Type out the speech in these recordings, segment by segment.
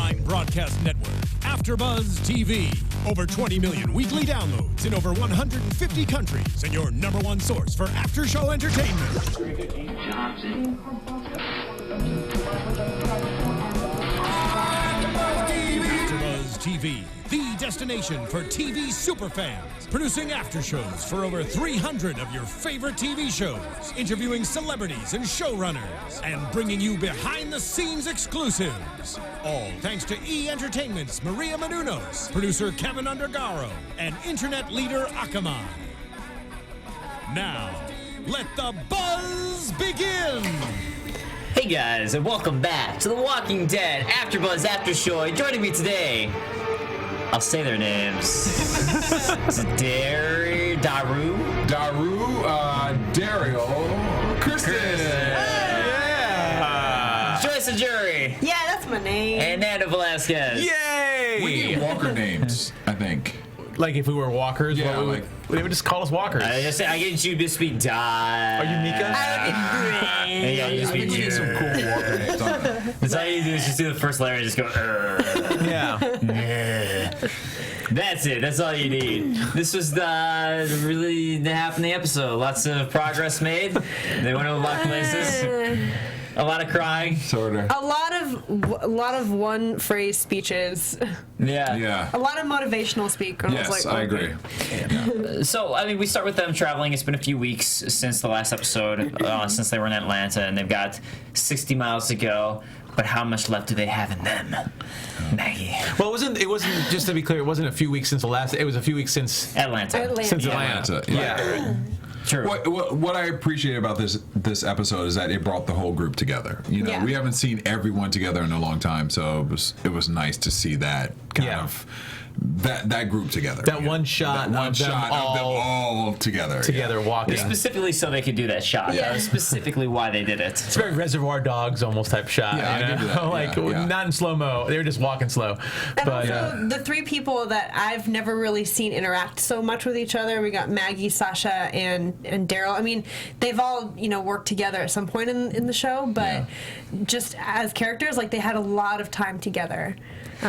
online broadcast network, AFTERBUZZ TV. Over 20 million weekly downloads in over 150 countries, and your number one source for after-show entertainment. AFTERBUZZ TV, the destination for TV superfans. Producing after shows for over 300 of your favorite TV shows. Interviewing celebrities and showrunners. And bringing you behind-the-scenes exclusives. All thanks to E! Entertainment's Maria Menounos, producer Kevin Undergaro, and internet leader Akamai. Now, let the buzz begin! Hey guys, and welcome back to The Walking Dead AFTERBUZZ After Show. Joining me today, I'll say their names. It's Derrial Christon. Yeah. Joyce Ajouri. Yeah, that's my name. And Nando Velasquez. Yay! We need walker names, I think. Like if we were walkers, Yeah, they would just call us walkers. I get you to speak die. Are you Mika? Yeah, you just I think we need some cool walker names. That's all you do is just do the first letter and just go. Yeah. That's it. That's all you need. This was the really half in the episode. Lots of progress made. They went to a lot of places. A lot of crying. Sorta. A lot of one phrase speeches. Yeah. Yeah. A lot of motivational speak. Yes, I agree. So, I mean, we start with them traveling. It's been a few weeks since the last episode, since they were in Atlanta, and they've got 60 miles to go. But how much left do they have in them, Maggie? Well, it wasn't just to be clear. It wasn't a few weeks since the last. It was a few weeks since Atlanta. Since Yeah. Atlanta. Yeah. True. What I appreciate about this episode is that it brought the whole group together. You know, Yeah. we haven't seen everyone together in a long time, so it was nice to see that kind of that group together. That one shot, that one of them shot of them all together. walking. Specifically so they could do that shot. Yeah. That was specifically why they did it. It's a very Reservoir Dogs almost type shot. Yeah, you I know? give you that. Like Yeah. not in slow mo. They were just walking slow. And But also, the three people that I've never really seen interact so much with each other. We got Maggie, Sasha, and Derrial. I mean, they've all worked together at some point in the show, but just as characters, like they had a lot of time together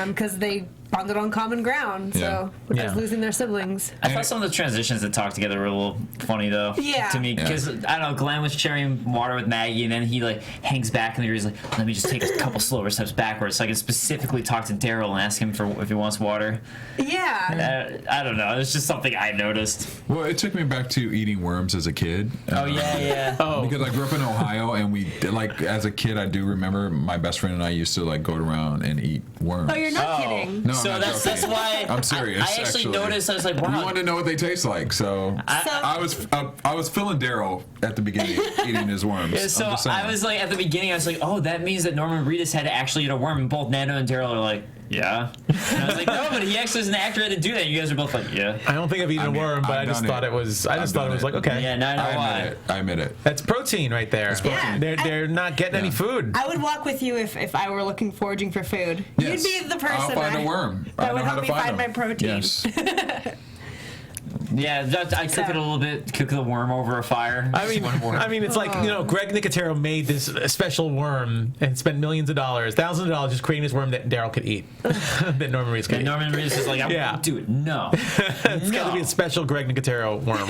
because they bonded on common ground. So, which is losing their siblings. I thought some of the transitions that talked together were a little funny though. Yeah. To me, because I don't know, Glenn was sharing water with Maggie, and then he like hangs back, and he's like, "Let me just take a couple slower steps backwards, so I can specifically talk to Derrial and ask him for if he wants water." Yeah. I don't know. It's just something I noticed. Well, it took me back to eating worms as a kid. Oh yeah. Because I grew up in Ohio, and we like as a kid, I do remember my best friend and I used to like go around and eat worms. Oh, you're not kidding. No, So I'm not that's joking. why I'm serious. I actually noticed. I was like, We wow. wanted to know what they taste like, so I was feeling Derrial at the beginning eating his worms. Yeah, so I was like, at the beginning, I was like, oh, that means that Norman Reedus had to actually eat a worm, and both Nando and Derrial are like, yeah. And I was like, no, but he actually is an actor had to do that. You guys are both like, yeah. I don't think I've eaten a worm, but I just thought it was. I just thought it was like, okay. Yeah, now I know why. I admit it. That's protein right there. protein. They're not getting any food. I would walk with you if I were looking foraging for food. Yes. You'd be the person I'll find a worm. that I would know how help to me find my them. protein. Yes. Yeah, I cook it a little bit, cook the worm over a fire. I mean, it's like Greg Nicotero made this special worm and spent millions of dollars, thousands of dollars, just creating this worm that Derrial could eat. That Norman Reedus could And eat. Norman Reedus is like, dude, no. It's got to be a special Greg Nicotero worm.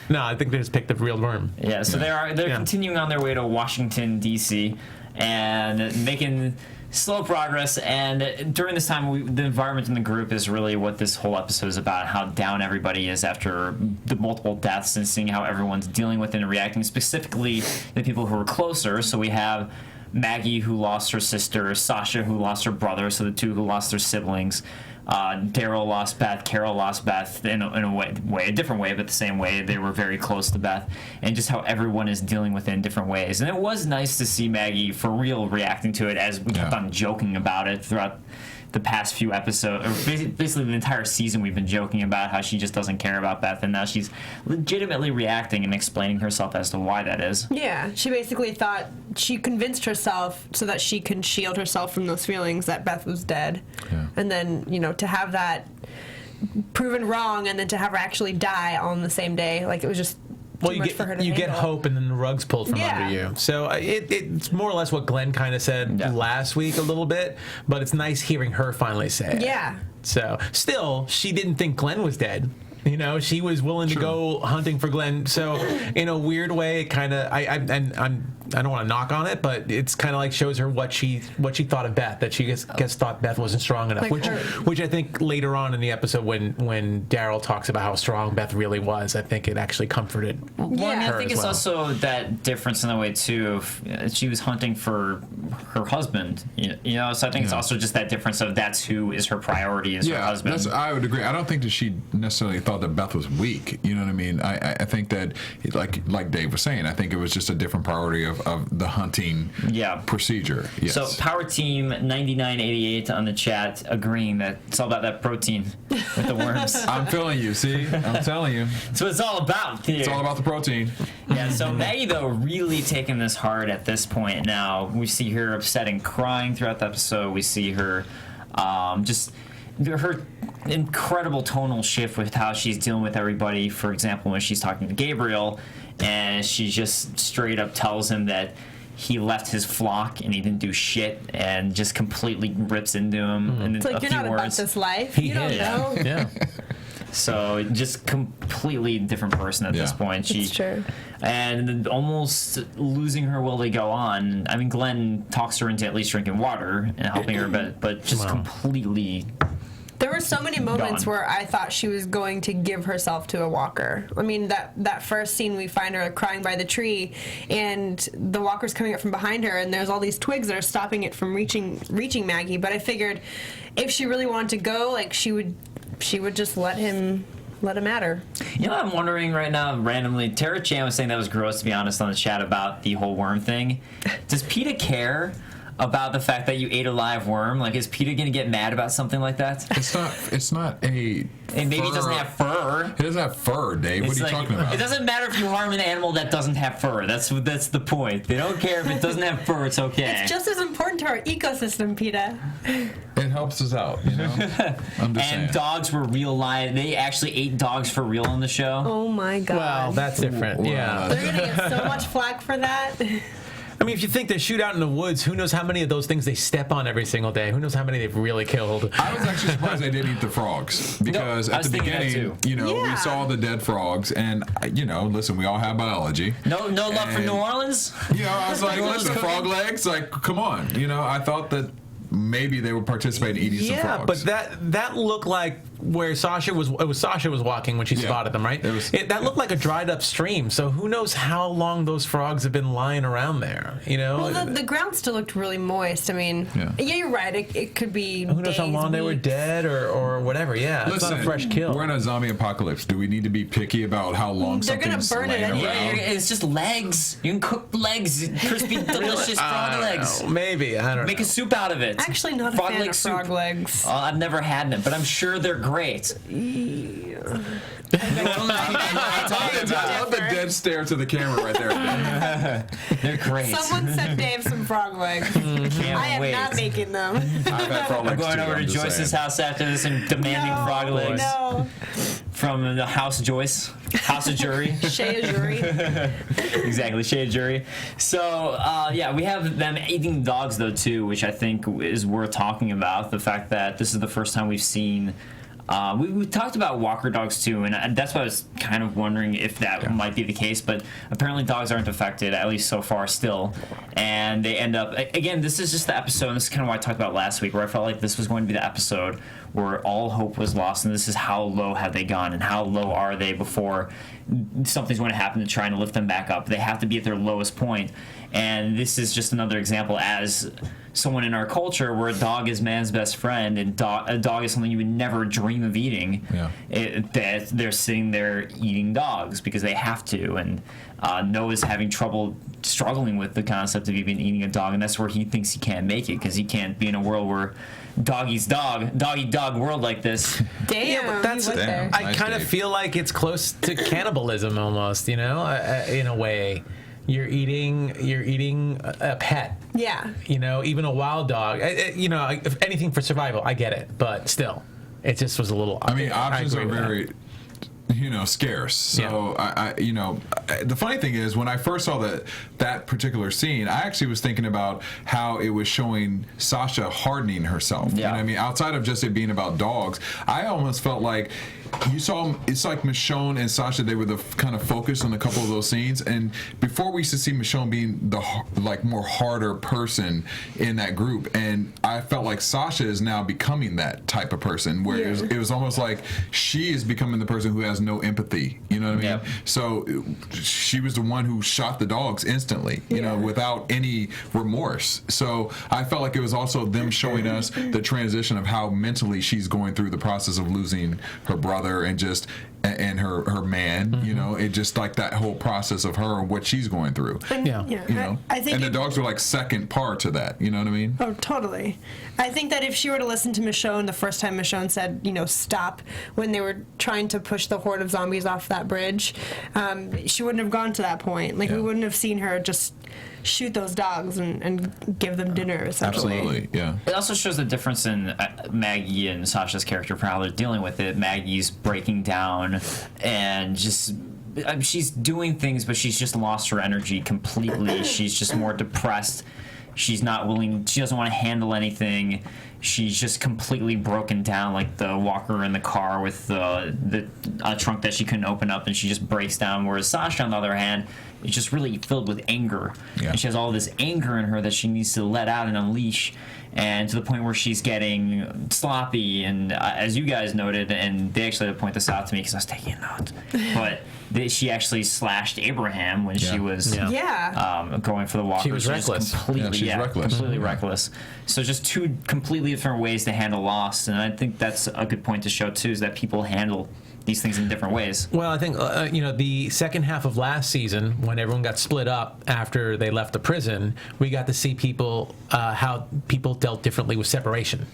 No, I think they just picked a real worm. Yeah, so they're continuing on their way to Washington, D.C., and making slow progress. And during this time, the environment in the group is really what this whole episode is about, how down everybody is after the multiple deaths and seeing how everyone's dealing with it and reacting, specifically the people who are closer. So we have Maggie, who lost her sister, Sasha, who lost her brother, so the two who lost their siblings. Derrial lost Beth, Carol lost Beth in a different way, but the same way. They were very close to Beth, and just how everyone is dealing with it in different ways. And it was nice to see Maggie for real reacting to it, as we kept on joking about it throughout the past few episodes, or basically the entire season. We've been joking about how she just doesn't care about Beth, and now she's legitimately reacting and explaining herself as to why that is. Yeah, she basically thought, she convinced herself so that she can shield herself from those feelings that Beth was dead. Yeah. And then, to have that proven wrong and then to have her actually die on the same day, like, it was just Well, much for her to you get handle. hope, and then the rug's pulled from under you. So it's more or less what Glenn kind of said last week a little bit, but it's nice hearing her finally say it. Yeah. So still, she didn't think Glenn was dead. You know, she was willing to go hunting for Glenn. So in a weird way, it kind of I don't want to knock on it, but it's kind of like shows her what she thought of Beth, that she guess thought Beth wasn't strong enough, Like which I think later on in the episode when Daryl talks about how strong Beth really was, I think it actually comforted. Well, I mean, I think it's well. also that difference in the way too. She was hunting for her husband, you know. So I think it's also just that difference of that's who is her priority is her husband. I would agree. I don't think that she necessarily thought that Beth was weak. You know what I mean? I think that like Dave was saying, I think it was just a different priority of the hunting procedure. Yes. So Power Team 9988 on the chat agreeing that it's all about that protein with the worms. I'm feeling you. See, I'm telling you. That's what it's all about here. It's all about the protein. Yeah, so Maggie, though, really taking this hard at this point now. We see her upset and crying throughout the episode. We see her just her incredible tonal shift with how she's dealing with everybody. For example, when she's talking to Gabriel, and she just straight up tells him that he left his flock and he didn't do shit, and just completely rips into him. And It's like, you're not about this life. You don't know. Yeah. So just completely different person at this point. It's true. And almost losing her will to go on. I mean, Glenn talks her into at least drinking water and helping her, but just completely. There were so many moments where I thought she was going to give herself to a walker. I mean, that first scene, we find her crying by the tree, and the walker's coming up from behind her, and there's all these twigs that are stopping it from reaching Maggie. But I figured if she really wanted to go, like, she would just let him at her. You know what I'm wondering right now, randomly? Tara Chan was saying that was gross, to be honest, on the chat about the whole worm thing. Does PETA care about the fact that you ate a live worm? Like, is PETA gonna get mad about something like that? It's not a. And maybe it doesn't have fur. It doesn't have fur, Dave. What are you talking about? It doesn't matter if you harm an animal that doesn't have fur. That's the point. They don't care if it doesn't have fur. It's okay. It's just as important to our ecosystem, PETA. It helps us out, you know. I'm just saying. And dogs were real live. They actually ate dogs for real on the show. Oh my god. Well, that's different. Yeah. They're gonna get so much flack for that. I mean, if you think they shoot out in the woods, who knows how many of those things they step on every single day? Who knows how many they've really killed? I was actually surprised they didn't eat the frogs because at the beginning, we saw the dead frogs, and listen, we all have biology. No love for New Orleans. I was like, listen, frog legs, like, come on. I thought that maybe they would participate in eating some frogs. But that looked like where Sasha was walking when she spotted them, right? That looked like a dried up stream. So who knows how long those frogs have been lying around there? Well, the ground still looked really moist. I mean, you're right. It could be. Who knows how long they were dead or whatever? Yeah, listen, it's not a fresh kill. We're in a zombie apocalypse. Do we need to be picky about how long something's burn it laying anyway. around? It's just legs. You can cook legs, crispy, delicious frog legs. Maybe I don't know. Make a soup out of it. Actually, not a frog fan leg of soup. frog legs. I've never had them, but I'm sure they're great. I love the dead stare to the camera right there. They're great. Someone sent Dave some frog legs. I am not making them. I've had frog I'm legs going too, over I'm to just Joyce's saying. house after this and demanding frog legs No. from the House Joyce. House Ajouri. Joyce Ajouri. Exactly, Joyce Ajouri. So, we have them eating dogs, though, too, which I think is worth talking about. The fact that this is the first time we've seen... we talked about walker dogs, too, and that's why I was kind of wondering if that might be the case, but apparently dogs aren't affected, at least so far still. And they end up... Again, this is just the episode, and this is kind of what I talked about last week, where I felt like this was going to be the episode where all hope was lost, and this is how low have they gone, and how low are they before something's going to happen to try and lift them back up. They have to be at their lowest point, and this is just another example as someone in our culture where a dog is man's best friend, and a dog is something you would never dream of eating. That they're sitting there eating dogs because they have to, and Noah's having trouble struggling with the concept of even eating a dog, and that's where he thinks he can't make it because he can't be in a world where dog eats dog world like this. Damn, but that's you went there. I kind of feel like it's close to cannibalism almost, in a way. You're eating a pet. Yeah. Even a wild dog. If anything for survival, I get it, but still, it just was a little. I mean, options are agree with very. scarce. So the funny thing is, when I first saw that particular scene, I actually was thinking about how it was showing Sasha hardening herself. You know what I mean? Outside of just it being about dogs, I almost felt like it's like Michonne and Sasha, they were the kind of focus on a couple of those scenes, and before we used to see Michonne being the more harder person in that group, and I felt like Sasha is now becoming that type of person, where it was almost like she is becoming the person who has no empathy, you know what I mean? Yep. So she was the one who shot the dogs instantly, without any remorse. So I felt like it was also them showing us the transition of how mentally she's going through the process of losing her brother and her man, it just like that whole process of her and what she's going through. I think the dogs were like second par to that, you know what I mean? Oh, totally. I think that if she were to listen to Michonne the first time Michonne said, stop when they were trying to push the horde of zombies off that bridge, she wouldn't have gone to that point. Like, we wouldn't have seen her just shoot those dogs and give them dinner, essentially. Absolutely, yeah. It also shows the difference in Maggie and Sasha's character for how they're dealing with it. Maggie's breaking down and just... she's doing things, but she's just lost her energy completely. She's just more depressed. She's not willing... She doesn't want to handle anything. She's just completely broken down, like the walker in the car with the trunk that she couldn't open up, and she just breaks down. Whereas Sasha, on the other hand, is just really filled with anger. Yeah. And she has all this anger in her that she needs to let out and unleash, and to the point where she's getting sloppy. And as you guys noted, and they actually had to point this out to me because I was taking notes, but she actually slashed Abraham when she was going for the walker. She was reckless. She's reckless. Completely reckless. So just two completely different ways to handle loss, and I think that's a good point to show too, is that people handle these things in different ways. Well, I think the second half of last season, when everyone got split up after they left the prison, we got to see people how people dealt differently with separation,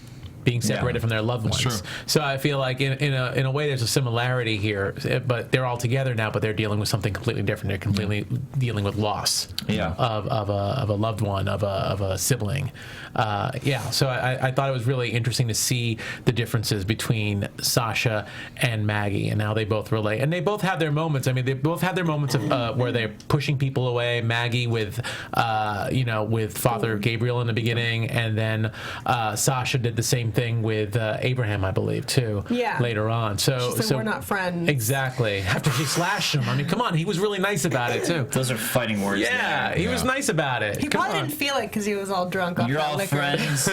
being separated from their loved ones. True. So I feel like in a way there's a similarity here, but they're all together now, but they're dealing with something completely different. They're completely dealing with loss of a loved one, of a sibling. So I thought it was really interesting to see the differences between Sasha and Maggie and how they both relate. And they both have their moments. I mean, they both have their moments of where they're pushing people away. Maggie with Father Gabriel in the beginning, and then Sasha did the same thing with Abraham, I believe, too. Yeah. Later on. So we're not friends. Exactly. After she slashed him. I mean, come on, he was really nice about it too. Those are fighting words. Yeah, he was nice about it. He probably didn't feel it because he was all drunk off You're that all liquor. friends.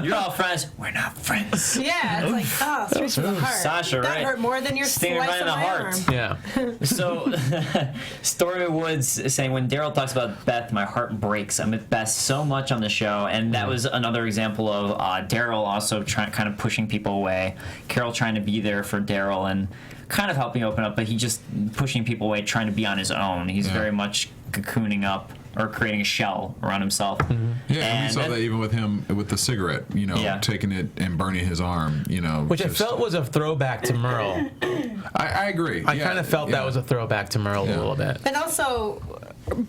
You're all friends. We're not friends. Yeah, it's like, straight to the heart. Sasha, that right? hurt more than your Stinging slice right in of the my heart. arm. Yeah. So, Story Woods saying, when Derrial talks about Beth, my heart breaks. I'm with Beth so much on the show, and that was another example of Derrial also kind of pushing people away. Carol trying to be there for Derrial and kind of helping open up, but he just pushing people away, trying to be on his own. He's very much cocooning up or creating a shell around himself. Mm-hmm. Yeah, and we saw that even with him with the cigarette, taking it and burning his arm, Which I felt was a throwback to Merle. I agree. I kind of felt that was a throwback to Merle a little bit. And also,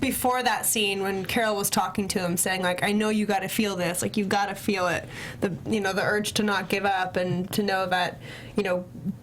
before that scene, when Carol was talking to him, saying, like, I know you got to feel this. Like, you've got to feel it. The urge to not give up and to know that,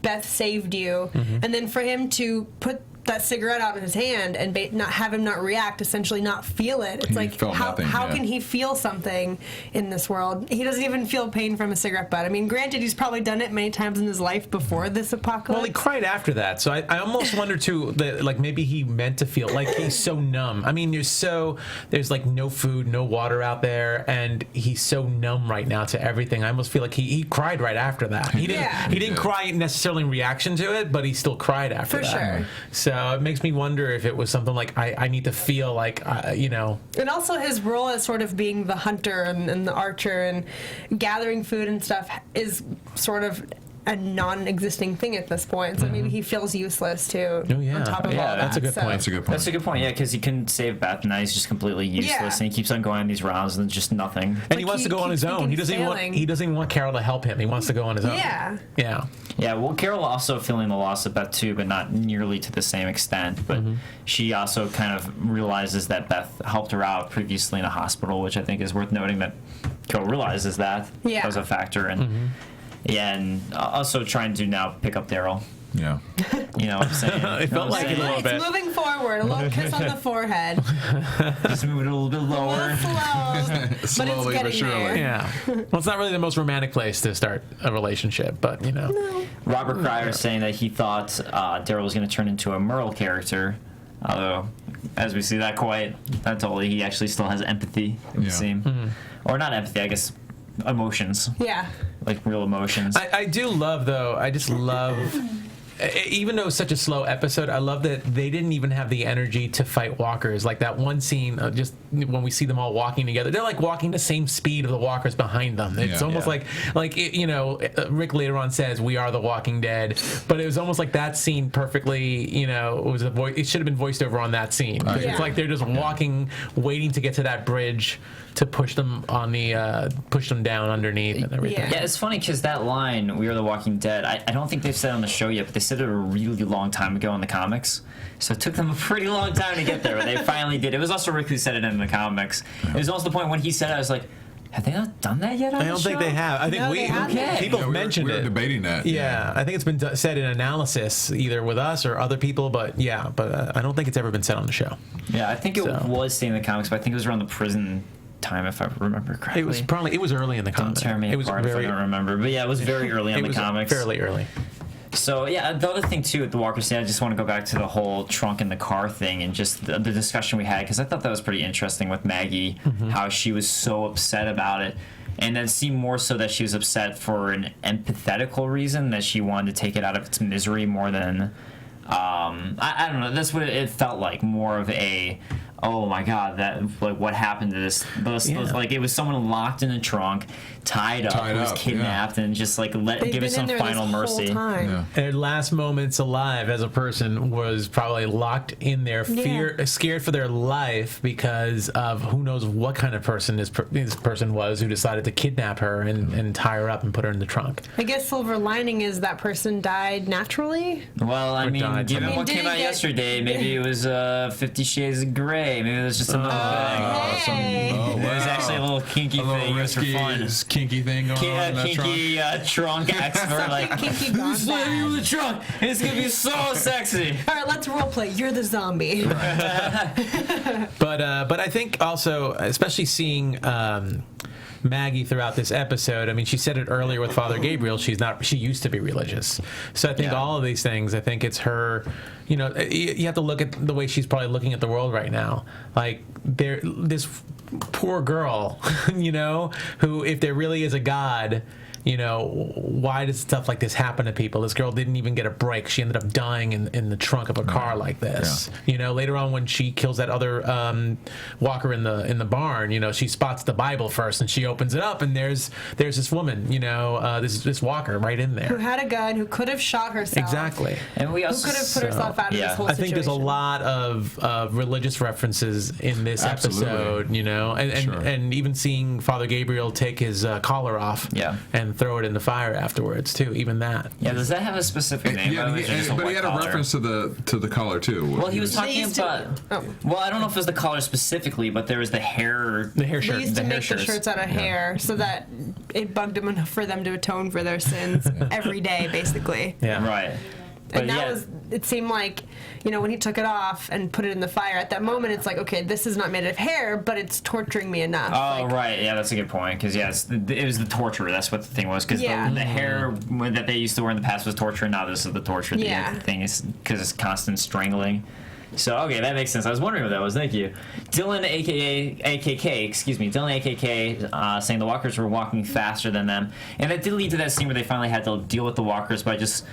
Beth saved you. Mm-hmm. And then for him to put that cigarette out in his hand and not have him not react, essentially not feel it. It's like, how can he feel something in this world? He doesn't even feel pain from a cigarette butt. I mean, granted, he's probably done it many times in his life before this apocalypse. Well, he cried after that, so I almost wonder too that like maybe he meant to feel like he's so numb. I mean, there's like no food, no water out there, and he's so numb right now to everything. I almost feel like he cried right after that. He didn't cry necessarily in reaction to it, but he still cried after that. For sure. So it makes me wonder if it was something like I need to feel like And also his role as sort of being the hunter and the archer and gathering food and stuff is sort of a non-existing thing at this point, so maybe he feels useless too. Oh, yeah. On top of all that. That's a good point. That's a good point. That's a good point, yeah, because he couldn't save Beth, now he's just completely useless, and he keeps on going on these rounds and just nothing. And he wants to go on his own. He doesn't even want Carol to help him. He wants to go on his own. Yeah. Yeah. Yeah, well, Carol also feeling the loss of Beth too, but not nearly to the same extent. But she also kind of realizes that Beth helped her out previously in a hospital, which I think is worth noting that Carol realizes that was a factor. And and also trying to now pick up Derrial. Yeah. You know what I'm saying? It felt like it a little bit. It's moving forward. A little kiss on the forehead. Just move it a little bit lower. Slow, but Slowly it's but getting surely. there. Yeah. Well, it's not really the most romantic place to start a relationship, but, you know. Robert Cryer saying that he thought Daryl was going to turn into a Merle character. Although, as we see, not totally. He actually still has empathy, it would seem. Or not empathy, I guess, emotions. Yeah. Like real emotions. I do love, though, I just love, even though it's such a slow episode, I love that they didn't even have the energy to fight walkers. Like that one scene, just when we see them all walking together, they're like walking the same speed of the walkers behind them. It's almost like you know, Rick later on says, "We are the Walking Dead," but it was almost like that scene perfectly. You know, it should have been voiced over on that scene. It's like they're just walking, waiting to get to that bridge to push them on the push them down underneath and everything. Yeah, it's funny because that line, "We are the Walking Dead," I don't think they've said it on the show yet, but they said it a really long time ago in the comics. So it took them a pretty long time to get there, but they finally did. It was also Rick who said it in the comics. It was also the point when he said it, I was like, have they not done that yet on I don't the think show? they have. I think No, they haven't. people have mentioned we were it. debating that. Yeah, I think it's been said in analysis either with us or other people, but I don't think it's ever been said on the show. Yeah, I think it was seen in the comics, but I think it was around the prison time, if I remember correctly. It was early in the Don't comics. tear me It was apart if I very don't remember. But yeah, it was very early in the comics. Fairly early. So yeah, the other thing too with the Walker scene, I just want to go back to the whole trunk in the car thing and just the discussion we had, because I thought that was pretty interesting with Maggie, how she was so upset about it. And it seemed more so that she was upset for an empathetical reason, that she wanted to take it out of its misery more than, I don't know, that's what it felt like, more of a, oh my god, that, like, what happened to this, like, it was someone locked in a trunk, tied up, who was kidnapped, and just like give it some final mercy. Their last moments alive as a person was probably locked in there, scared for their life because of who knows what kind of person this person was who decided to kidnap her and tie her up and put her in the trunk. I guess silver lining is that person died naturally. Well, I mean, given what came out yesterday, maybe it was 50 Shades of Grey. Maybe it was just another thing. It was actually a little kinky thing. Risky, for fun. Kinky thing going on in that kinky trunk expert, like, Kinky gone slap you bad. with the trunk. It's gonna be so sexy. All right, let's roleplay. You're the zombie. But I think also, especially seeing Maggie throughout this episode, I mean, she said it earlier with Father Gabriel, she used to be religious. So I think all of these things, I think it's her, you know, you have to look at the way she's probably looking at the world right now. Like, this poor girl, you know, who, if there really is a God, you know, why does stuff like this happen to people? This girl didn't even get a break. She ended up dying in the trunk of a car like this. Yeah. You know, later on when she kills that other walker in the barn, you know, she spots the Bible first and she opens it up and there's this woman, you know, this walker right in there. Who had a gun, who could have shot herself. Exactly. And we also who could have put herself out of this whole situation. I think there's a lot of religious references in this episode, you know, and even seeing Father Gabriel take his collar off and throw it in the fire afterwards too. Even that. Yeah. Does that have a specific name? Yeah, but he had a reference to the collar too. Well, he was talking about. Well, I don't know if it was the collar specifically, but there was the hair. The hair shirt. They used to make the shirts out of hair so that it bugged them enough for them to atone for their sins every day, basically. Yeah. Right. And that was, it seemed like, you know, when he took it off and put it in the fire, at that moment it's like, okay, this is not made of hair, but it's torturing me enough. Oh, right. Yeah, that's a good point. Because, it was the torture. That's what the thing was. Because the hair that they used to wear in the past was torture. Now this is the torture. The thing is because it's constant strangling. So, okay, that makes sense. I was wondering what that was. Thank you. Dylan, Dylan, AKK, saying the walkers were walking faster than them. And that did lead to that scene where they finally had to deal with the walkers by just...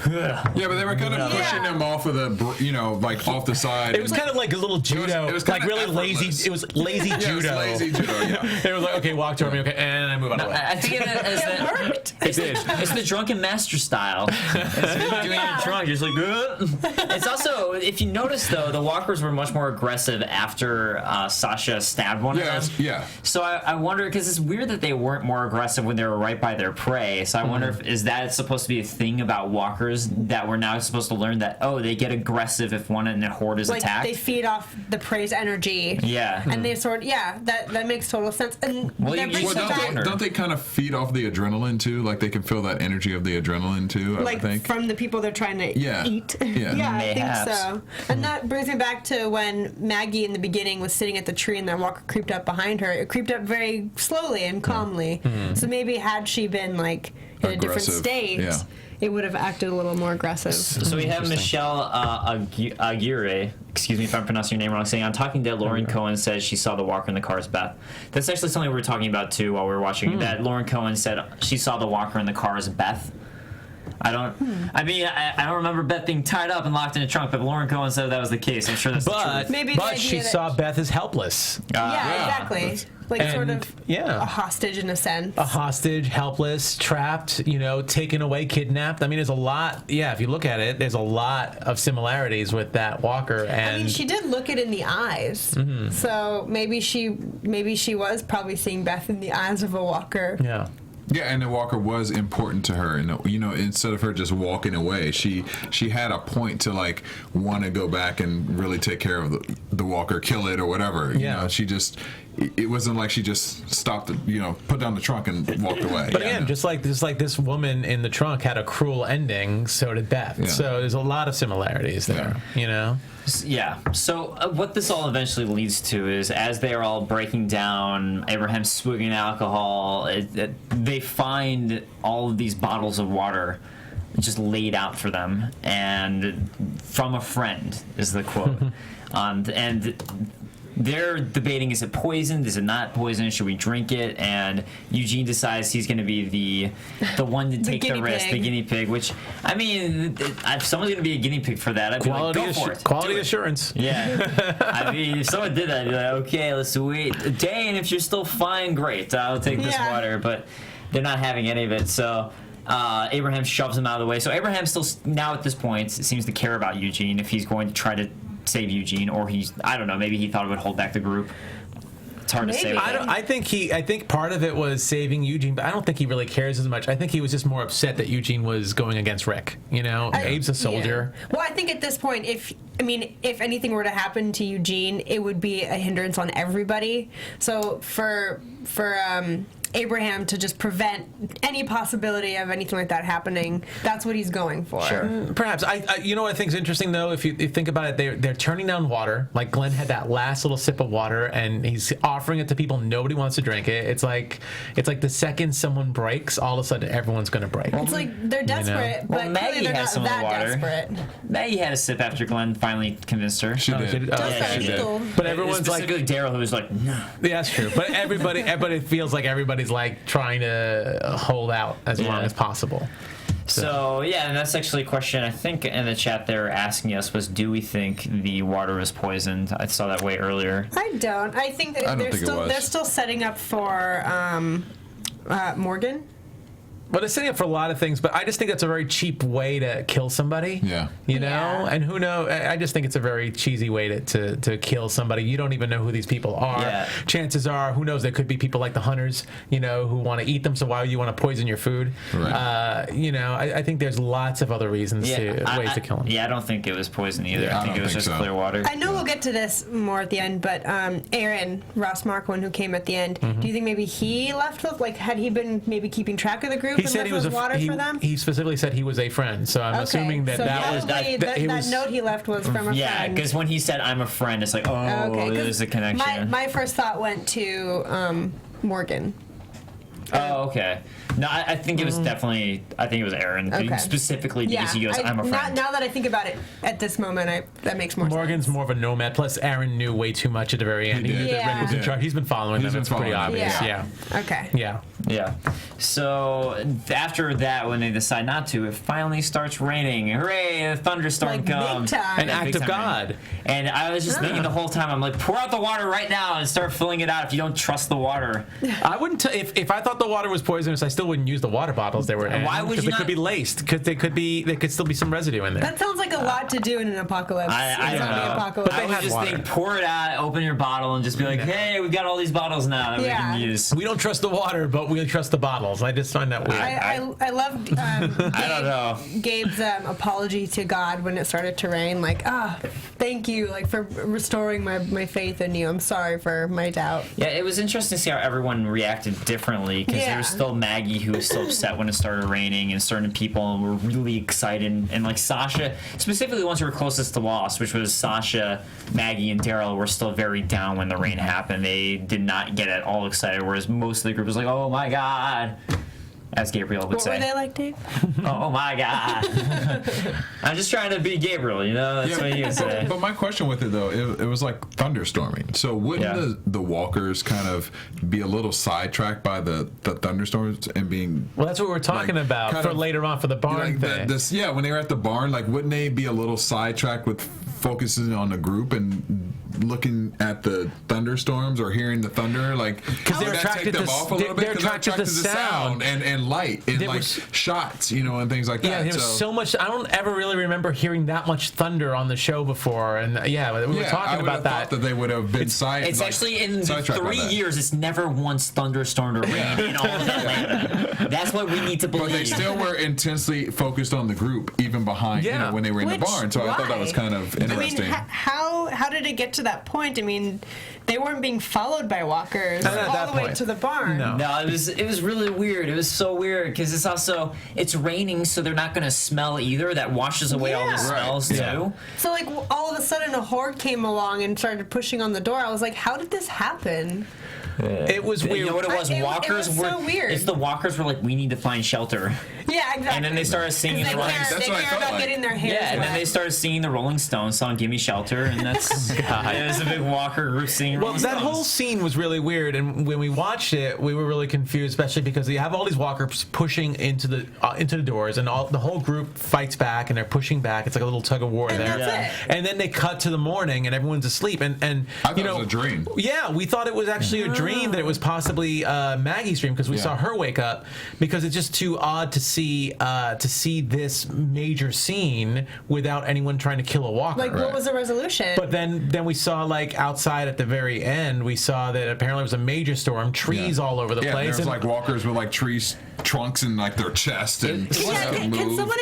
Yeah, but they were kind of pushing him off of the, you know, like off the side. It was kind of like a little judo. It was like really effortless. lazy. It was lazy judo. Lazy judo. Yeah. They were like, okay, walk toward me, okay, and I move out of the way. I think it's the drunken master style. It's doing it drunk. You're just like, It's also, if you notice though, the walkers were much more aggressive after Sasha stabbed one of them. Yeah. So I wonder, because it's weird that they weren't more aggressive when they were right by their prey. So I wonder if is that supposed to be a thing about walkers that we're now supposed to learn that they get aggressive if one in a horde is attacked. They feed off the prey's energy. Yeah. And they that makes total sense. And don't they kind of feed off the adrenaline too? too. Like they can feel that energy of the adrenaline too. Like I think from the people they're trying to eat. Yeah, I think so. And that brings me back to when Maggie in the beginning was sitting at the tree and that walker creeped up behind her. It creeped up very slowly and calmly. So maybe had she been like in a different state, it would have acted a little more aggressive. So we have Michelle Aguirre, excuse me if I'm pronouncing your name wrong, saying on Talking Dead, Lauren Cohen says she saw the walker in the car as Beth. That's actually something we were talking about too while we were watching. That Lauren Cohen said she saw the walker in the car as Beth. I don't remember Beth being tied up and locked in a trunk, but Lauren Cohen said that was the case. I'm sure that's the truth. But she saw Beth as helpless. Exactly. Like sort of a hostage in a sense. A hostage, helpless, trapped, taken away, kidnapped. I mean, there's a lot. Yeah, if you look at it, there's a lot of similarities with that walker. And I mean, she did look it in the eyes. So maybe she was probably seeing Beth in the eyes of a walker. Yeah. Yeah, and the walker was important to her, and instead of her just walking away, she had a point to like want to go back and really take care of the walker, kill it or whatever. It wasn't like she just stopped, put down the trunk and walked away. But again, just like this woman in the trunk had a cruel ending, so did Beth. Yeah. So there's a lot of similarities there. Yeah. So what this all eventually leads to is, as they are all breaking down, Abraham's swigging alcohol, they find all of these bottles of water just laid out for them, and from a friend is the quote. And they're debating, is it poisoned? Is it not poisoned? Should we drink it? And Eugene decides he's going to be the one to take the risk, the guinea pig, which, I mean, if someone's going to be a guinea pig for that, I'd be like, go for it. Quality assurance. Yeah. I mean, if someone did that, I'd be like, okay, let's wait a day, and if you're still fine, great. I'll take this water. But they're not having any of it, so Abraham shoves him out of the way. So Abraham still, now at this point, seems to care about Eugene if he's going to try to save Eugene, or I don't know, maybe he thought it would hold back the group. It's hard to say. I think part of it was saving Eugene, but I don't think he really cares as much. I think he was just more upset that Eugene was going against Rick. Abe's a soldier. Yeah. Well, I think at this point, if anything were to happen to Eugene, it would be a hindrance on everybody. So for Abraham to just prevent any possibility of anything like that happening, that's what he's going for. Sure. Perhaps. I what I think is interesting, though, if you think about it, they're turning down water. Like, Glenn had that last little sip of water, and he's offering it to people. Nobody wants to drink it. It's like the second someone breaks, all of a sudden everyone's going to break. It's like they're desperate, but Maggie they're had not some of the that water. Desperate. Maggie had a sip after Glenn finally convinced her. She did. She did. But everyone's like, specifically Derrial, who was like, no. Yeah, that's true. But everybody feels like everybody's like trying to hold out as long as possible. So and that's actually a question I think in the chat they were asking us was, do we think the water was poisoned? I saw that way earlier. I don't. I think that they're still setting up for Morgan. Well, they're setting up for a lot of things, but I just think that's a very cheap way to kill somebody. Yeah. And who knows? I just think it's a very cheesy way to kill somebody. You don't even know who these people are. Yeah. Chances are, who knows, there could be people like the hunters, who want to eat them, so why would you want to poison your food? Right. I think there's lots of other reasons ways to kill them. Yeah, I don't think it was poison either. I think it was just clear water. I know we'll get to this more at the end, but Aaron, Ross Marquand, who came at the end, do you think maybe he left with, had he been maybe keeping track of the group? He said he was water for them? He specifically said he was a friend, so I'm assuming that that note he left was from a friend. Yeah, because when he said I'm a friend, it's like, there's a connection. My first thought went to Morgan. Oh, okay. No, I think it was definitely. I think it was Aaron specifically because he goes, "I'm a friend." Now that I think about it, at this moment, that makes more sense. Morgan's more of a nomad. Plus, Aaron knew way too much at the very end. He knew that Rick was in charge. He's been following them. It's pretty obvious. Yeah. Okay. Yeah. So after that, when they decide not to, it finally starts raining. Hooray! A thunderstorm comes. An act of God. And I was just thinking the whole time, I'm like, pour out the water right now and start filling it out if you don't trust the water. I wouldn't. If I thought the water was poisonous, I still wouldn't use the water bottles they were in. Why would you? Because they could be laced. Because there could still be some residue in there. That sounds like a lot to do in an apocalypse. I don't know. Apocalypse. But I would just think, pour it out, open your bottle, and just be like, hey, we've got all these bottles now that we can use. We don't trust the water, but we trust the bottles. I just find that weird. I loved I don't know. Gabe's apology to God when it started to rain. Like, thank you, like, for restoring my faith in you. I'm sorry for my doubt. Yeah, it was interesting to see how everyone reacted differently, because there was still Maggie who was still upset when it started raining, and certain people were really excited. And like Sasha, specifically the ones who were closest to loss, which was Sasha, Maggie, and Derrial, were still very down when the rain happened. They did not get at all excited, whereas most of the group was like, oh my God. As Gabriel would say. What were they like, Dave? Oh my God. I'm just trying to be Gabriel, you know? That's what he would say. But my question with it, though, it was like thunderstorming. So wouldn't the walkers kind of be a little sidetracked by the thunderstorms and being... Well, that's what we're talking about for later on for the barn thing. When they were at the barn, like, wouldn't they be a little sidetracked with focusing on the group and looking at the thunderstorms or hearing the thunder? Like, because they're attracted to they're attracted to sound and light and like shots, you know, and things like that. Yeah, there was so much. I don't ever really remember hearing that much thunder on the show before, and we were talking about that. That they would have been It's actually in 3 years. It's never once thunderstormed or rained in all of Atlanta. That's what we need to believe. But they still were intensely focused on the group, even behind, you know, when they were in the barn. So I thought that was kind of interesting. I mean, how did it get to that point? I mean, they weren't being followed by walkers all the way to the barn. No, it was really weird. It was so weird because it's raining, so they're not going to smell either. That washes away all the smells too. So like all of a sudden a horde came along and started pushing on the door. I was like, how did this happen? It was weird. You know what it was? Walkers were so weird. It's the walkers were like, we need to find shelter. Yeah, exactly. And then they started singing the Rolling Stones. They care about getting their hands and then they started singing the Rolling Stones song, "Give Me Shelter," and that's it was a big Walker group singing. Well, Rolling that Stones. whole scene was really weird, and when we watched it, we were really confused, especially because you have all these walkers pushing into the doors, and the whole group fights back, and they're pushing back. It's like a little tug of war there. That's it. And then they cut to the morning, and everyone's asleep, and I thought it was a dream. Yeah, we thought it was actually a dream, that it was possibly Maggie's dream, because we saw her wake up, because it's just too odd to see this major scene without anyone trying to kill a walker. Like, what was the resolution? But then we saw, like, outside at the very end, we saw that apparently it was a major storm, trees all over the place. There was like walkers with like trees trunks in like their chest and it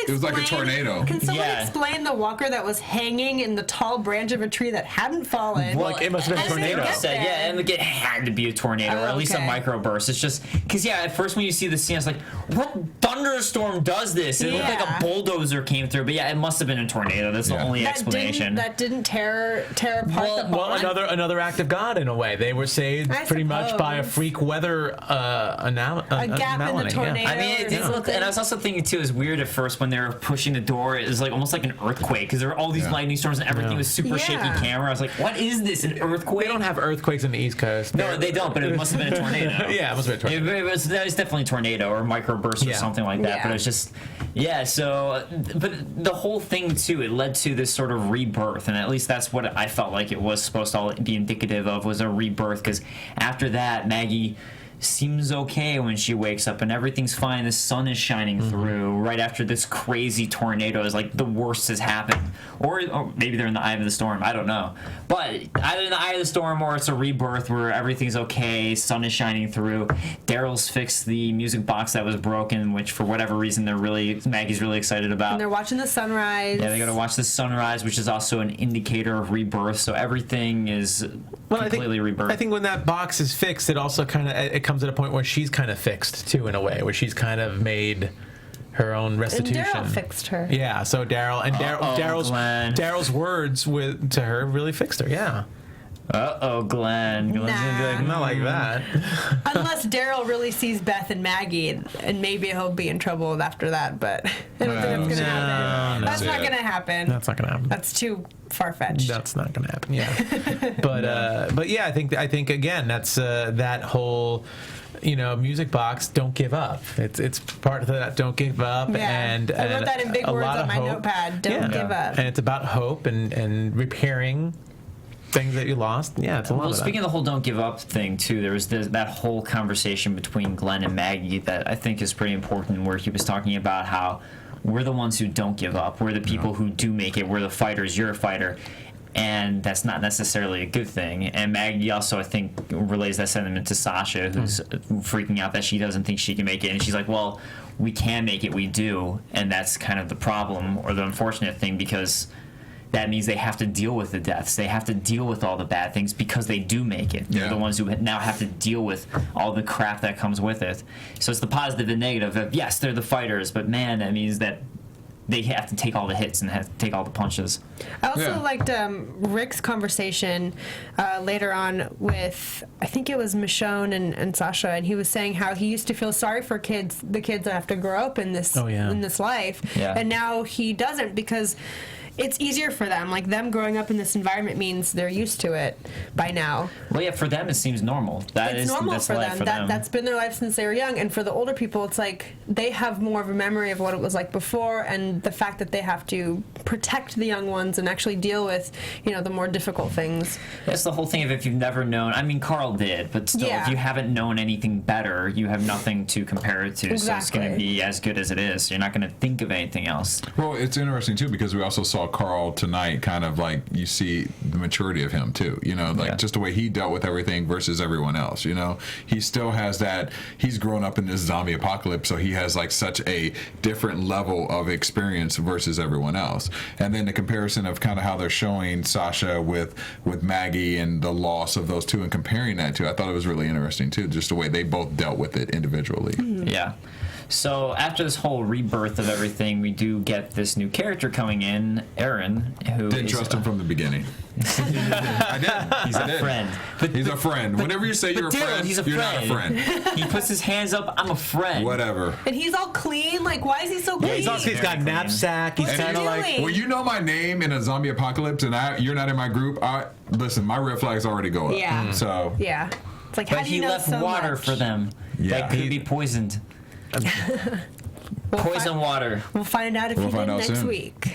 was like a tornado. Can someone explain the walker that was hanging in the tall branch of a tree that hadn't fallen? Well, it must have been a tornado. And it had to be a tornado, or at least a microburst. It's just because at first when you see the scene, it's like, what thunderstorm does this? It looked like a bulldozer came through, but it must have been a tornado. That's the only explanation. That didn't tear apart the barn. Well, another act of God in a way. They were saved pretty much by a freak weather a gap in the tornado. I mean, it did look, and I was also thinking too, it was weird at first when they were pushing the door. It was like almost like an earthquake, because there were all these lightning storms and everything was super shaky camera. I was like, what is this? An earthquake? They don't have earthquakes in the East Coast. No, they don't. But it must have been a tornado. It must have been a tornado. It was definitely a tornado or microburst or something like that. But it was just So, but the whole thing too, it led to this sort of rebirth, and at least that's what I felt like it was supposed to all be indicative of, was a rebirth. Because after that, Maggie seems okay when she wakes up and everything's fine. The sun is shining through right after this crazy tornado is like the worst has happened, or maybe they're in the eye of the storm, I don't know, but either in the eye of the storm or it's a rebirth where everything's okay, sun is shining through. Daryl's fixed the music box that was broken, which for whatever reason Maggie's really excited about, and they're watching the sunrise. They gotta watch the sunrise, which is also an indicator of rebirth. So everything is completely rebirth. I think when that box is fixed, it also kind of it comes at a point where she's kind of fixed too, in a way, where she's kind of made her own restitution. And Derrial fixed her. Yeah, so Daryl's words to her really fixed her. Yeah. Glenn. Glenn's gonna be like, not like that. Unless Derrial really sees Beth and Maggie, and maybe he'll be in trouble after that, but I don't think it's gonna happen. That's not gonna happen. That's not gonna happen. That's too far-fetched. That's not gonna happen. Yeah. But yeah, I think again, that's that whole music box, don't give up. It's part of that don't give up. Yeah. And I wrote that in big words on my notepad. Don't give up. And it's about hope and repairing things that you lost. Yeah, it's a lot of that. Speaking of the whole don't give up thing too, there was that whole conversation between Glenn and Maggie that I think is pretty important, where he was talking about how we're the ones who don't give up. We're the people who do make it. We're the fighters. You're a fighter. And that's not necessarily a good thing. And Maggie also, I think, relays that sentiment to Sasha, who's freaking out that she doesn't think she can make it. And she's like, well, we can make it, we do. And that's kind of the problem, or the unfortunate thing, because that means they have to deal with the deaths. They have to deal with all the bad things because they do make it. They're the ones who now have to deal with all the crap that comes with it. So it's the positive and negative of, yes, they're the fighters, but man, that means that they have to take all the hits and have to take all the punches. I also liked Rick's conversation later on with, I think it was Michonne and Sasha, and he was saying how he used to feel sorry for the kids that have to grow up in this in this life, and now he doesn't because it's easier for them. Like, them growing up in this environment means they're used to it by now. Well, yeah, for them it seems normal. It's normal for them. That's been their life since they were young. And for the older people, it's like they have more of a memory of what it was like before, and the fact that they have to protect the young ones and actually deal with, the more difficult things. That's the whole thing of, if you've never known, I mean, Carl did, but still, if you haven't known anything better, you have nothing to compare it to. So it's going to be as good as it is. You're not going to think of anything else. Well, it's interesting, too, because we also saw Carl tonight, kind of like, you see the maturity of him too, just the way he dealt with everything versus everyone else. He still has that, he's grown up in this zombie apocalypse, so he has like such a different level of experience versus everyone else. And then the comparison of kind of how they're showing Sasha with Maggie and the loss of those two and comparing that to, I thought it was really interesting too, just the way they both dealt with it individually. Yeah. So after this whole rebirth of everything, we do get this new character coming in, Aaron, who didn't trust him from the beginning. I did. He's a friend. He's a friend. Whenever you say you're a friend, you're not a friend. He puts his hands up. I'm a friend. Whatever. And he's all clean. Like, why is he so clean? He's got a knapsack. He's kind of like. Well, you know my name in a zombie apocalypse, and you're not in my group. Listen, my red flags already go up. Yeah. So. Yeah. It's like, how do you know left water for them that could be poisoned. Poison water. We'll find out if he did next week.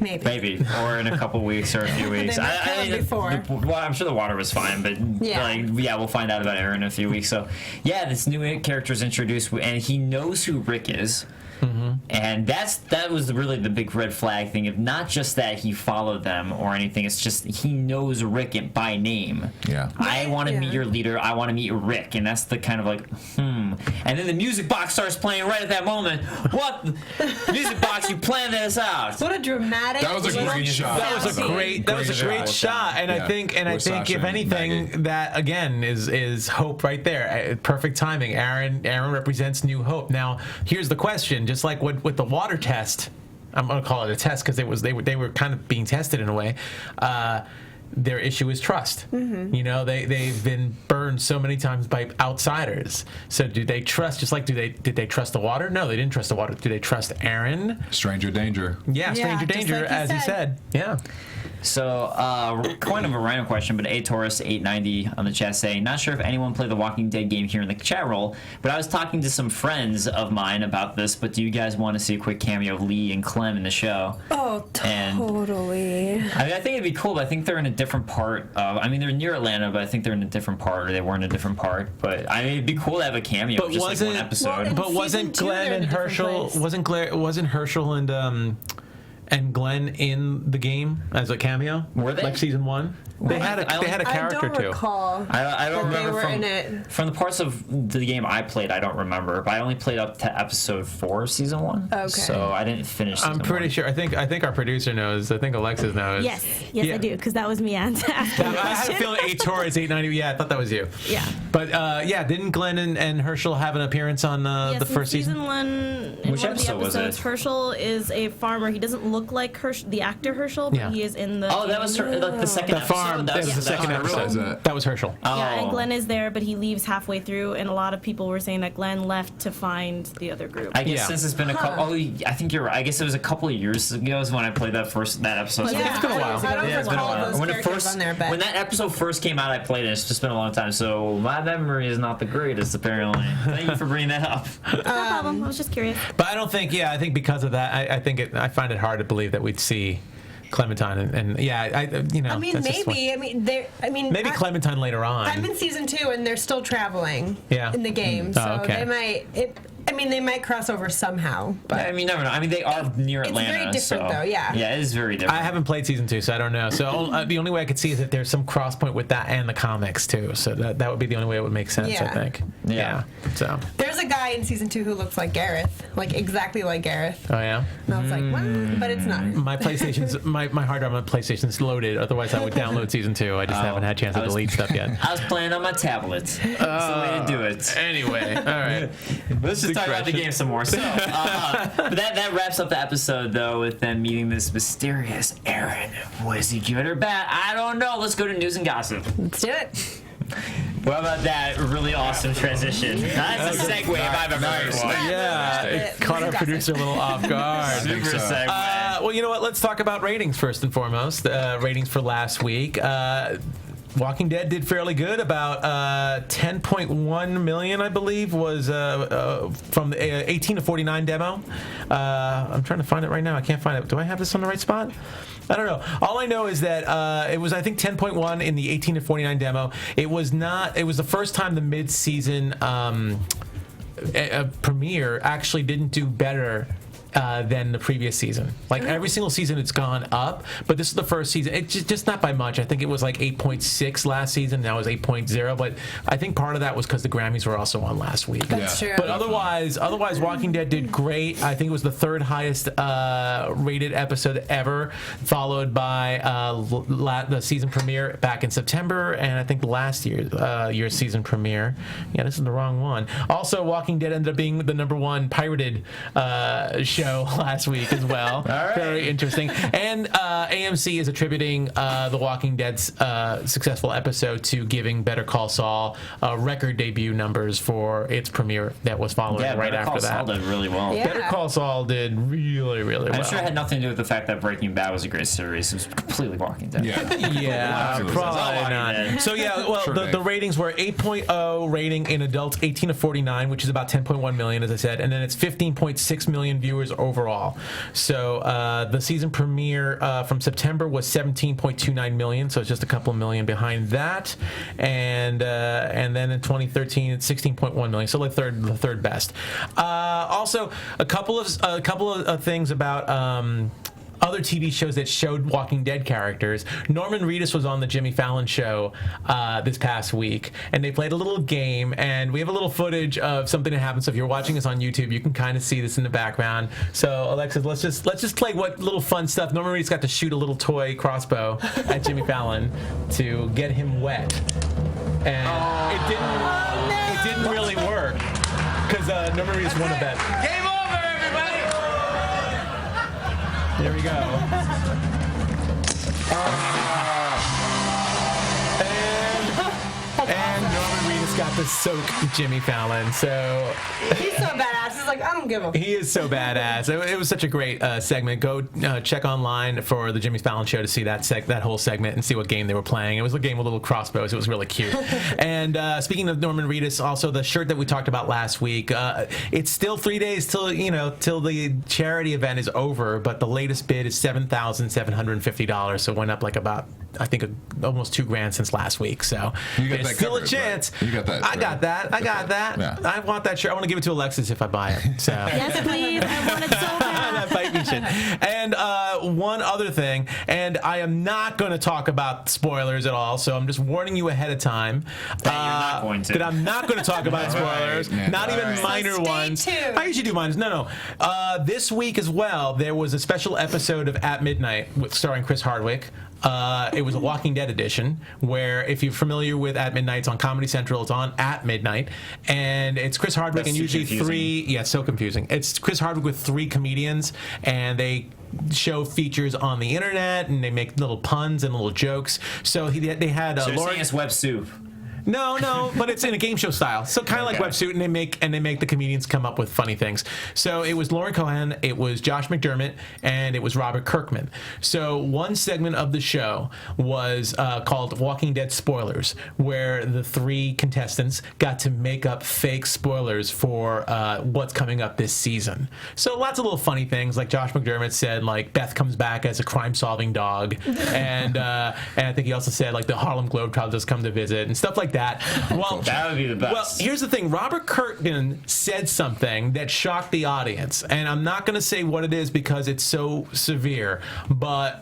Maybe, or in a couple weeks or a few weeks. I'm sure the water was fine, but we'll find out about Aaron in a few weeks. So, this new character is introduced, and he knows who Rick is. Mm-hmm. And that was really the big red flag thing, of not just that he followed them or anything, it's just he knows Rick by name. Yeah. I want to meet your leader, I want to meet Rick, and that's the kind of like, And then the music box starts playing right at that moment. What? Music box, you planned this out. What a dramatic. That was a great shot. That was a great shot. And I think if anything, that again is hope right there. Perfect timing. Aaron represents new hope. Now, here's the question. Just like with the water test, I'm going to call it a test because they were kind of being tested in a way. Their issue is trust. Mm-hmm. They've been burned so many times by outsiders. So do they trust? Just like did they trust the water? No, they didn't trust the water. Do they trust Aaron? Stranger danger. Yeah, stranger danger, like as he said. Yeah. So, kind of a random question, but A-Taurus890 on the chat saying, not sure if anyone played the Walking Dead game here in the chat roll, but I was talking to some friends of mine about this, but do you guys want to see a quick cameo of Lee and Clem in the show? Oh, totally. I think it'd be cool, but I think they're in a different part of, they're near Atlanta, but I think they're in a different part, or they were in a different part, but it'd be cool to have a cameo of just like one episode. But wasn't Glenn and Herschel, wasn't Herschel and Glenn in the game as a cameo? Were they? Like season 1? They had a character too. I don't recall. I don't remember they were in it. From the parts of the game I played. I don't remember, but I only played up to episode 4 of season 1. Okay. So I didn't finish. I'm pretty sure. I think our producer knows. I think Alexis knows. Yes, I do, because that was me asking I had a feeling A-Taurus890. Yeah, I thought that was you. Yeah. But didn't Glenn and Herschel have an appearance on the first season? Season 1. Which episode was it? Herschel is a farmer. He doesn't look like the actor Herschel, but he is in the. Oh, that was the second episode. Farm. That was the second episode. That was Herschel. Yeah, and Glenn is there, but he leaves halfway through, and a lot of people were saying that Glenn left to find the other group. I guess since it's been a couple. Oh, I think you're right. I guess it was a couple of years ago is when I played that episode. Yeah, it's been a while. It's been a while. When that episode first came out, I played it. It's just been a long time, so my memory is not the greatest, apparently. Thank you for bringing that up. No problem. I was just curious. But I don't think. Yeah, I think because of that, I find it hard to believe that we'd see Clementine and maybe maybe Clementine later on. I'm in season 2 and they're still traveling. Yeah. In the game, so they might. I mean, they might cross over somehow, but I mean, never know. I mean, they are near Atlanta. It's very different, so, though. Yeah. Yeah, it is very different. I haven't played season 2, so I don't know. So the only way I could see is if there's some cross point with that and the comics too. So that would be the only way it would make sense. I Yeah. think. Yeah. So. There's a guy in season 2 who looks like Gareth, like exactly like Gareth. Oh yeah. And I was like, what? But it's not. My PlayStation's my hard drive on my PlayStation's loaded. Otherwise, I would download season 2. I just haven't had a chance to delete stuff yet. I was playing on my tablet. That's the way to do it. Anyway, all right. Let's just talk about the game some more. So, but that wraps up the episode, though, with them meeting this mysterious Aaron. Was he good or bad? I don't know. Let's go to news and gossip. Let's do it. What about that really awesome transition? That's a segue if I've ever heard one. Yeah, it caught our producer a little off guard. Super segue. Well, you know what? Let's talk about ratings first and foremost. Ratings for last week. Walking Dead did fairly good. About 10.1 million, I believe, was from the 18 to 49 demo. I'm trying to find it right now. I can't find it. Do I have this on the right spot? I don't know. All I know is that it was, I think, 10.1 in the 18 to 49 demo. It was not. It was the first time the mid-season premiere actually didn't do better than the previous season. Like every single season it's gone up, but this is the first season. It's just not by much. I think it was like 8.6 last season. Now it was 8.0, but I think part of that was because the Grammys were also on last week. That's true. But otherwise, Walking Dead did great. I think it was the third highest rated episode ever, followed by the season premiere back in September, and I think last year's season premiere. Yeah, this is the wrong one. Also, Walking Dead ended up being the #1 pirated show last week as well. Right. Very interesting. And AMC is attributing The Walking Dead's successful episode to giving Better Call Saul record debut numbers for its premiere that was following right after Call that. Saul did really well. Yeah. Better Call Saul did really, really well. I'm sure it had nothing to do with the fact that Breaking Bad was a great series. It was completely Walking Dead. Yeah. Yeah, Absolutely. probably not. So yeah, well, the ratings were 8.0 rating in adults 18 to 49, which is about 10.1 million, as I said, and then it's 15.6 million viewers overall. So the season premiere from September was 17.29 million, so it's just a couple of million behind that, and then in 2013 it's 16.1 million, so like the third best. Also, a couple of things about other TV shows that showed Walking Dead characters. Norman Reedus was on the Jimmy Fallon show this past week, and they played a little game, and we have a little footage of something that happened. So if you're watching us on YouTube, you can kind of see this in the background. So Alexis, let's just play what little fun stuff. Norman Reedus got to shoot a little toy crossbow at Jimmy Fallon to get him wet, and it didn't really work because Norman Reedus won a bet. Game over, everybody! There we go. And Norman Reedus got to soak Jimmy Fallon. So He's so badass. He's like, I don't give a. he is so badass. It was such a great segment. Go check online for the Jimmy Fallon show to see that whole segment and see what game they were playing. It was a game with little crossbows. It was really cute. And speaking of Norman Reedus, also the shirt that we talked about last week. It's still 3 days till the charity event is over, but the latest bid is $7,750. So it went up like about, I think, almost $2,000 since last week. So there's still a chance. You got that. I got that. I got that. Yeah. I want that shirt. I want to give it to Alexis if I buy it. So. Yes, please. I want it so bad. That might be shit. And one other thing, and I am not going to talk about spoilers at all, so I'm just warning you ahead of time. That you're not going to. That I'm not going to talk about spoilers, Right. not even Right. minor So stay ones. tuned. I usually do minors. No. This week as well, there was a special episode of At Midnight starring Chris Hardwick. It was a Walking Dead edition, where if you're familiar with At Midnight, it's on Comedy Central. It's on At Midnight, and it's Chris Hardwick That's and usually confusing. three. Yeah, so confusing. It's Chris Hardwick with three comedians, and they show features on the internet, and they make little puns and little jokes. So they had So you're Lauren. saying it's web soup. No, but it's in a game show style. So kind of like Okay. Websuit, and they make the comedians come up with funny things. So it was Lauren Cohan, it was Josh McDermott, and it was Robert Kirkman. So one segment of the show was called Walking Dead Spoilers, where the three contestants got to make up fake spoilers for what's coming up this season. So lots of little funny things, like Josh McDermott said, like Beth comes back as a crime-solving dog, and I think he also said like the Harlem Globetrotters come to visit and stuff like like that. Well, that would be the best. Well, here's the thing. Robert Kirkman said something that shocked the audience, and I'm not going to say what it is because it's so severe, but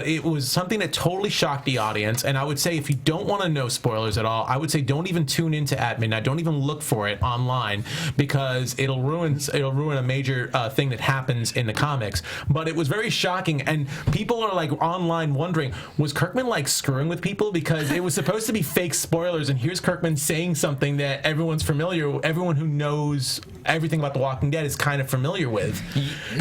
it was something that totally shocked the audience. And I would say if you don't want to know spoilers at all, I would say don't even tune into At Midnight. Don't even look for it online because it'll ruin a major thing that happens in the comics. But it was very shocking, and people are like online wondering, was Kirkman like screwing with people because it was supposed to be fake spoilers, and here's Kirkman saying something that everyone's everyone who knows everything about The Walking Dead is kind of familiar with.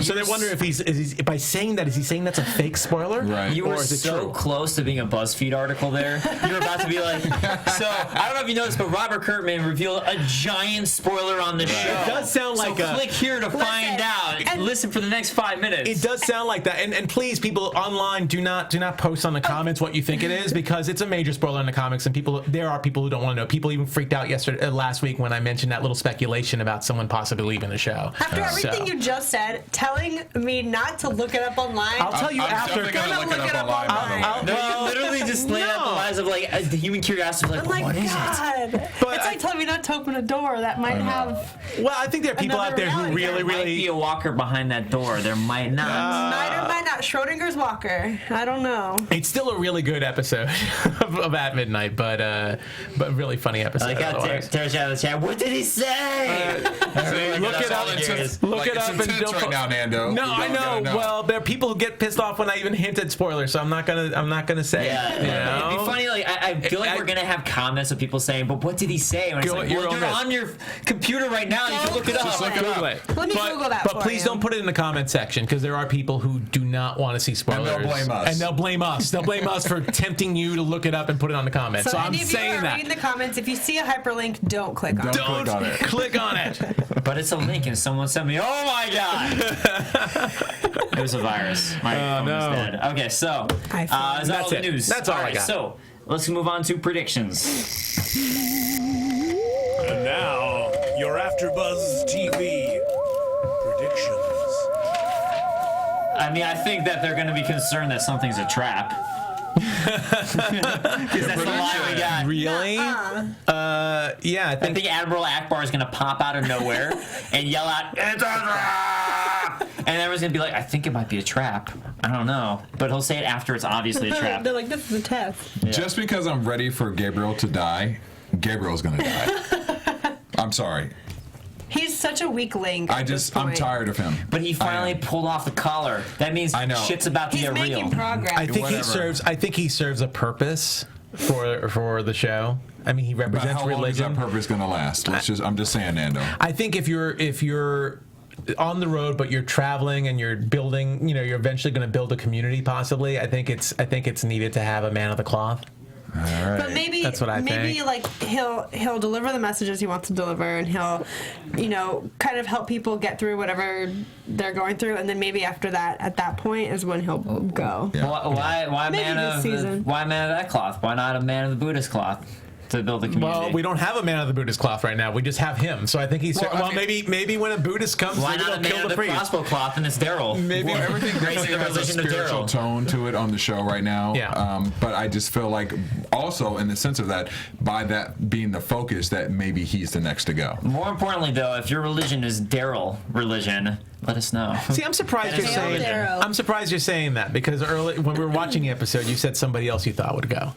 So they wonder if he's by saying that, is he saying that's a fake spoiler? Right. You were so close to being a BuzzFeed article there. You were about to be like, so I don't know if you noticed, but Robert Kirkman revealed a giant spoiler on the show. It does sound like so click here to find out. And listen for the next 5 minutes. It does sound like that. And please, people online, do not post on the comments what you think it is, because it's a major spoiler in the comics, and there are people who don't want to know. People even freaked out last week when I mentioned that little speculation about someone possibly leaving the show. After everything you just said, telling me not to look it up online. I'll tell you after. I'm definitely gonna look it up online. No, you literally just laying out the lines of like the human curiosity. Like, Oh my what is God. it? But It's like telling me not to open a door that might have. Well, I think there are people out there who reality. There might be a walker behind that door. There might not. Might or might not. Schrodinger's walker. I don't know. It's still a really good episode of At Midnight, but really funny episode. Like how Tara's out of the chat. What did he say? Look it up. Look it up and don't. Right now, Nando. No, I know. Well, there are people who get pissed off when I even hint at spoilers, so I'm not gonna say. Yeah, it, you know? it'd be funny. Like I feel like we're gonna have comments of people saying, "But what did he say?" And it's Go like, at your well, own you're risk. on your computer right now. You can look it up. Just look it up. Google it. Let me Google that But for please you. don't put it in the comment section, because there are people who do not want to see spoilers. And they'll blame us. And they'll blame us. They'll blame us for tempting you to look it up and put it on the comments. So I'm any of you saying are that. reading the comments, if you see a hyperlink, don't click on it. Don't click on it. click on it. But it's a link, and someone sent me. Oh my god! It was a virus. My phone is dead. Okay, so is that all That's the it. news? That's all I right, got. So let's move on to predictions. And now, your AFTERBUZZ TV predictions. I mean, I think that they're going to be concerned that something's a trap. Because that's the line we got. Really? Yeah, I I think. think Admiral Akbar is going to pop out of nowhere and yell out, "It's a trap!" And everyone's going to be like, I think it might be a trap. I don't know. But he'll say it after it's obviously a trap. They're like, this is a test. Just because I'm ready for Gabriel to die, Gabriel's gonna die. I'm sorry. He's such a weak link. I'm tired of him. But he finally pulled off the collar. That means I know. shit's about to He's get making real. progress. I think Whatever. I think he serves a purpose for the show. I mean, he But represents how long is religion. that purpose gonna last? I'm just saying, Nando. I think if you're on the road, but you're traveling and you're building, you're eventually going to build a community. Possibly, I think it's needed to have a man of the cloth. All right. But maybe That's what I think. like he'll deliver the messages he wants to deliver, and he'll kind of help people get through whatever they're going through, and then maybe after that, at that point, is when he'll go. Yeah. Why Maybe man this of season. why man of that cloth? Why not a man of the Buddhist cloth to build a community? Well, we don't have a man of the Buddhist cloth right now. We just have him. So I think he's. Maybe when a Buddhist comes, Why maybe not a they'll man kill of the the priest. crossbow cloth and it's Daryl? Maybe Everything Raising the has a religion of spiritual Daryl. tone to it on the show right now. Yeah. But I just feel like, also in the sense of that, by that being the focus, that maybe he's the next to go. More importantly, though, if your religion is Daryl religion, let us know. See, I'm surprised you're Hail saying. Daryl. I'm surprised you're saying that, because early when we were watching the episode, you said somebody else you thought would go.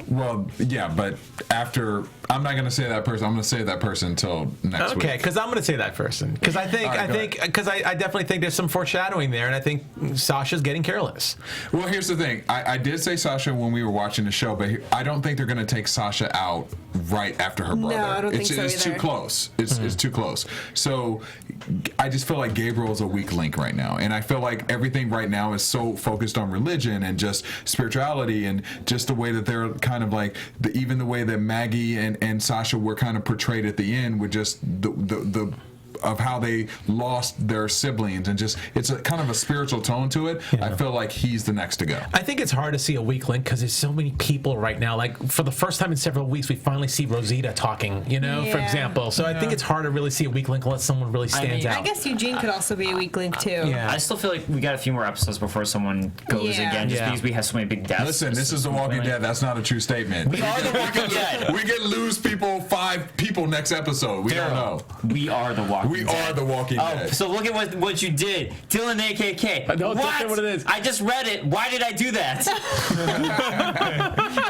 Well, yeah, but after, I'm not going to say that person. I'm going to say that person until next week. Okay, because I'm going to say that person, because I think All right, I definitely think there's some foreshadowing there, and I think Sasha's getting careless. Well, here's the thing. I did say Sasha when we were watching the show, but I don't think they're going to take Sasha out right after her brother. I don't think so It's too either. close. It's too close. So I just feel like Gabriel's a weak link right now, and I feel like everything right now is so focused on religion and just spirituality, and just the way that they're kind of like even the way that Maggie and Sasha were kind of portrayed at the end with just the how they lost their siblings, and just it's a kind of a spiritual tone to it. Yeah. I feel like he's the next to go. I think it's hard to see a weak link because there's so many people right now. Like for the first time in several weeks, we finally see Rosita talking, for example. So I think it's hard to really see a weak link unless someone really stands out. I guess Eugene could also be a weak link too. Yeah. I still feel like we got a few more episodes before someone goes again, just because we have so many big deaths. Listen, this is The Walking Dead. That's not a true statement. We are The Walking Dead. We could lose 5 people next episode. We don't know. We are The Walking Dead. We are The Walking Dead. So look at what you did. Dylan AKK. No, that's what it is. I just read it. Why did I do that?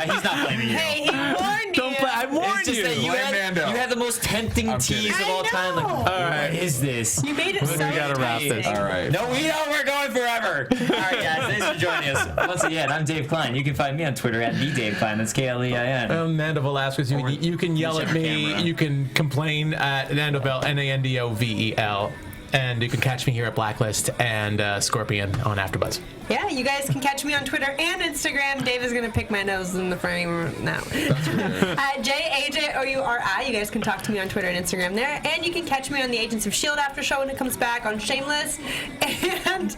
He's not blaming you. Hey, he warned you. I warned It's just you. that you had the most tempting tease of all time. Like, know. what is this? You made it so We gotta wrap this. All right. No, we know we're going forever. All right, guys, thanks for joining us. Once again, I'm Dave Klein. You can find me on Twitter at @TheDaveKlein. That's Klein. I'm Nando Velasquez. You can yell at me. Camera. You can complain at Nandovel, Nandovel. And you can catch me here at Blacklist and Scorpion on AfterBuzz. Yeah, you guys can catch me on Twitter and Instagram. Dave is going to pick my nose in the frame now. At JAJOURI. You guys can talk to me on Twitter and Instagram there. And you can catch me on the Agents of S.H.I.E.L.D. after show when it comes back, on Shameless, and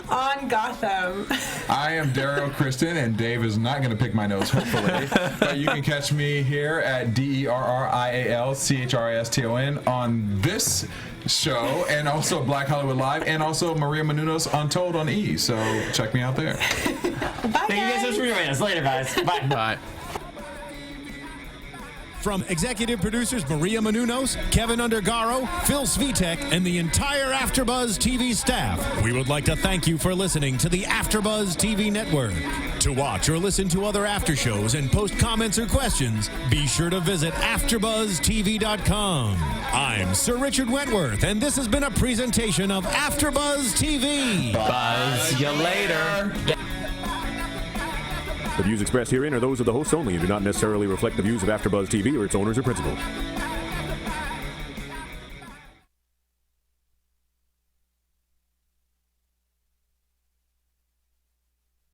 on Gotham. I am Derrial Christon, and Dave is not going to pick my nose, hopefully. But you can catch me here at DERRIALCHRISTON on this show, and also Black Hollywood Live, and also Maria Menounos Untold on E. So check me out there. Bye, Thank you guys so much for joining us. Later, guys. Bye. Bye. From executive producers Maria Menounos, Kevin Undergaro, Phil Svitek, and the entire AfterBuzz TV staff, we would like to thank you for listening to the AfterBuzz TV network. To watch or listen to other after shows and post comments or questions, be sure to visit AfterBuzzTV.com. I'm Sir Richard Wentworth, and this has been a presentation of AfterBuzz TV. Buzz you later. The views expressed herein are those of the hosts only and do not necessarily reflect the views of AfterBuzz TV or its owners or principals.